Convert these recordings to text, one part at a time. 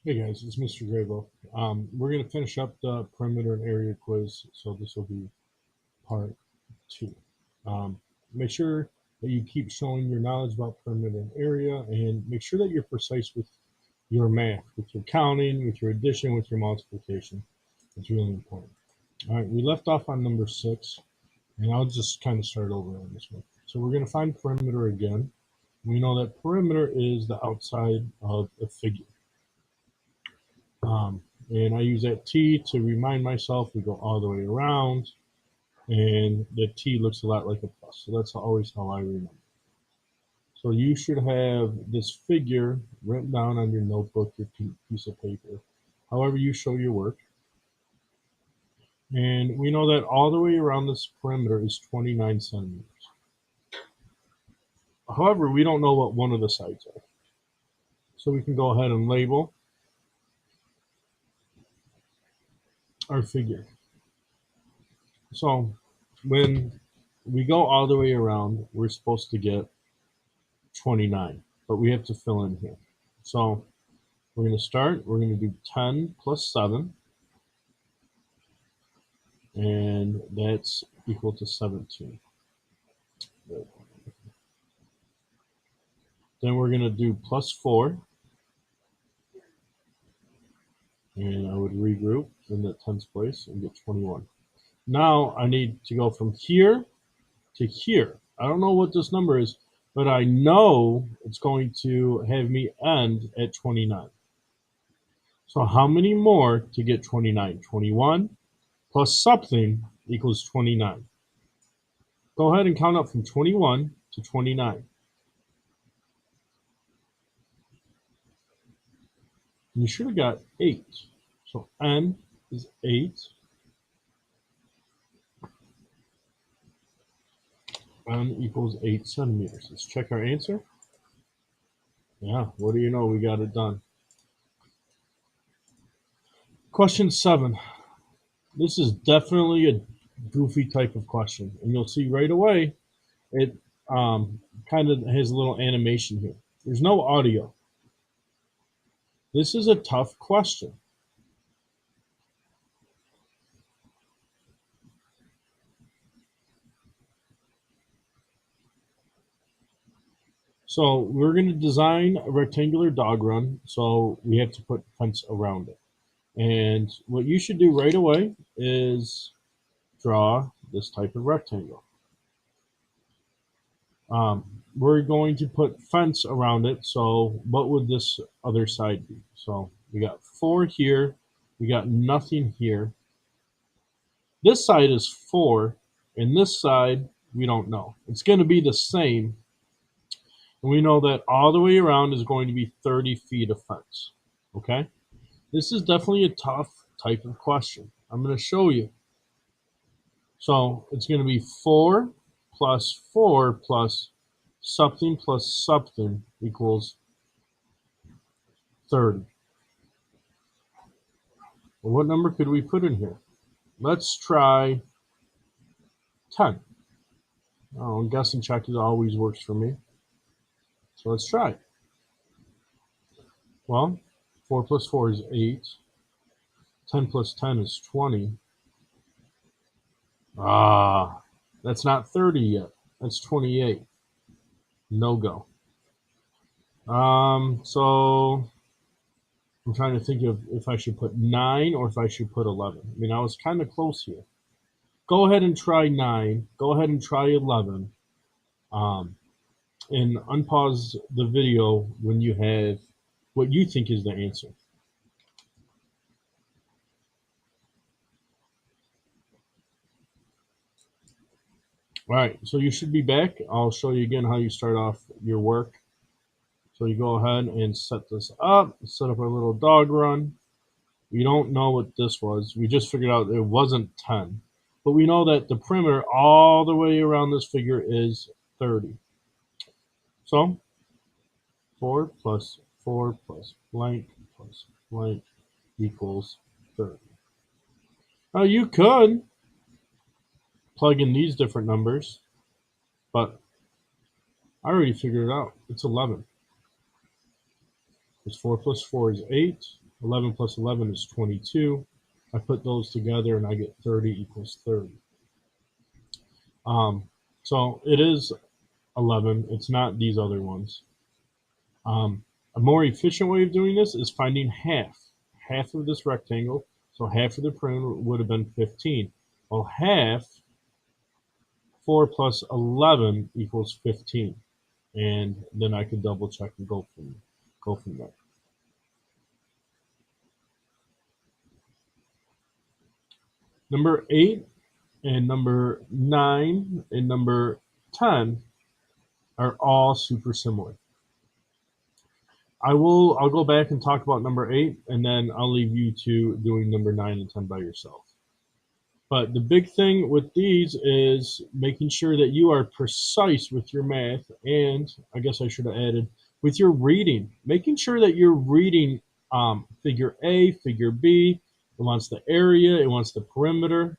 Hey guys, it's Mr. Graybo. We're going to finish up the perimeter and area quiz, so this will be part two. Um, Make sure that you keep showing your knowledge about perimeter and area, and make sure that you're precise with your math, with your counting, with your addition, with your multiplication. It's really important. All right, we left off on number 6, and I'll just kind of start over on this one. So we're going to find perimeter again. We know that perimeter is the outside of a figure. Um, and I use that T to remind myself we go all the way around, and the T looks a lot like a plus. So that's always how I remember. So you should have this figure written down on your notebook, your piece of paper, however you show your work. And we know that all the way around this perimeter is 29 centimeters. However, we don't know what one of the sides are. So we can go ahead and label our figure. So when we go all the way around, we're supposed to get 29, but we have to fill in here. So we're going to start, we're going to do 10 plus 7, and that's equal to 17. Then we're going to do plus 4, and I would regroup in the tens place and get 21. Now I need to go from here to here. I don't know what this number is, but I know it's going to have me end at 29. So how many more to get 29? 21 plus something equals 29. Go ahead and count up from 21 to 29. You should have got 8. So n is 8. N equals 8 centimeters. Let's check our answer. Yeah, what do you know? We got it done. Question 7. This is definitely a goofy type of question. And you'll see right away it kind of has a little animation here. There's no audio. This is a tough question. So we're going to design a rectangular dog run, so we have to put fence around it. And what you should do right away is draw this type of rectangle. We're going to put fence around it, so what would this other side be? So we got 4 here, we got nothing here. This side is 4, and this side, we don't know. It's going to be the same, and we know that all the way around is going to be 30 feet of fence, okay? This is definitely a tough type of question. I'm going to show you. So it's going to be 4 plus something equals 30. Well, what number could we put in here? Let's try 10. Oh, guessing check always works for me. So let's try. Well, 4 plus 4 is 8. 10 plus 10 is 20. Ah, that's not 30 yet. That's 28. No go. So I'm trying to think of if I should put 9 or if I should put 11. I mean, I was kind of close here. Go ahead and try 9. Go ahead and try 11. And unpause the video when you have what you think is the answer. All right, so you should be back. I'll show you again how you start off your work. So you go ahead and set this up, set up our little dog run. We don't know what this was. We just figured out it wasn't 10. But we know that the perimeter all the way around this figure is 30. So 4 plus 4 plus blank equals 30. Now you could plug in these different numbers, but I already figured it out. It's 11. Because 4 plus 4 is 8. 11 plus 11 is 22. I put those together and I get 30 equals 30. So it is 11. It's not these other ones. A more efficient way of doing this is finding half of this rectangle. So half of the perimeter would have been 15. Well, half 4 plus 11 equals 15. And then I could double check and go from there. Number 8 and number 9 and number 10 are all super similar. I'll go back and talk about number 8, and then I'll leave you to doing number 9 and 10 by yourself. But the big thing with these is making sure that you are precise with your math, and I guess I should have added with your reading, making sure that you're reading figure A, figure B. It wants the area, it wants the perimeter.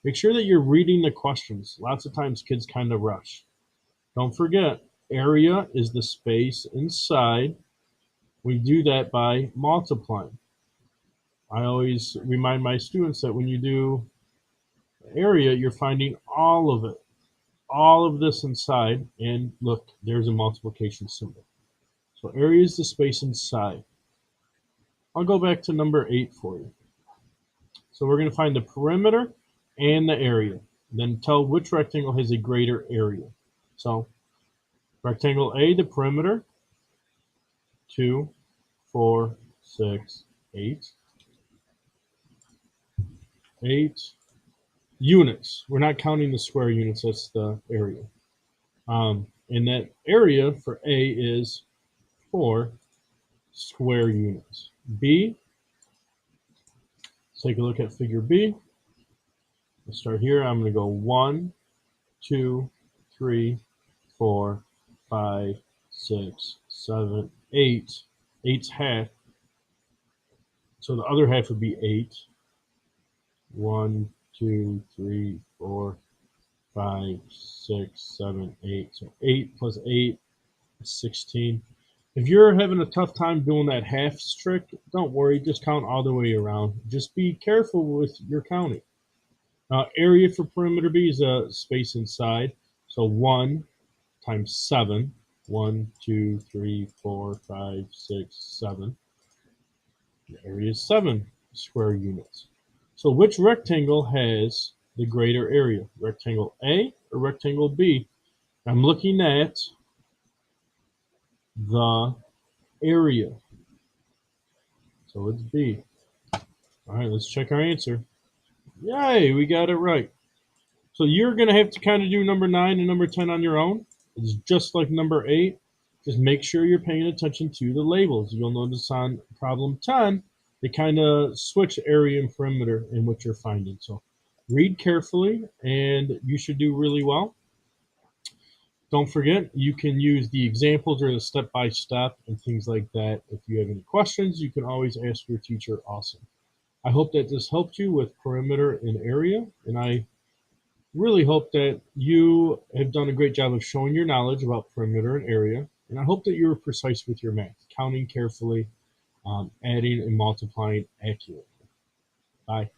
Make sure that you're reading the questions. Lots of times kids kind of rush. Don't forget, area is the space inside. We do that by multiplying. I always remind my students that when you do area, you're finding all of it, all of this inside, and look, there's a multiplication symbol. So area is the space inside. I'll go back to number 8 for you. So we're going to find the perimeter and the area, then tell which rectangle has a greater area. So rectangle A, the perimeter, 2, 4, 6, 8. 8 units. We're not counting the square units, that's the area. And that area for A is 4 square units. B, let's take a look at figure B. Let's start here. I'm going to go 1, 2, 3, 4, 5, 6, 7, 8. 8's half. So the other half would be 8. 1, 2, 3, 4, 5, 6, 7, 8. So 8 plus 8 is 16. If you're having a tough time doing that half trick, don't worry, just count all the way around. Just be careful with your counting. Area for perimeter B is a space inside. So 1 times 7. 1, 2, 3, 4, 5, 6, 7. The area is 7 square units. So which rectangle has the greater area? Rectangle A or rectangle B? I'm looking at the area. So it's B. All right, let's check our answer. Yay, we got it right. So you're going to have to kind of do number 9 and number 10 on your own. It's just like number 8. Just make sure you're paying attention to the labels. You'll notice on problem 10, they kind of switch area and perimeter in what you're finding. So read carefully, and you should do really well. Don't forget, you can use the examples or the step-by-step and things like that. If you have any questions, you can always ask your teacher also. I hope that this helped you with perimeter and area, and I really hope that you have done a great job of showing your knowledge about perimeter and area, and I hope that you're precise with your math, counting carefully, adding and multiplying accurately. Bye.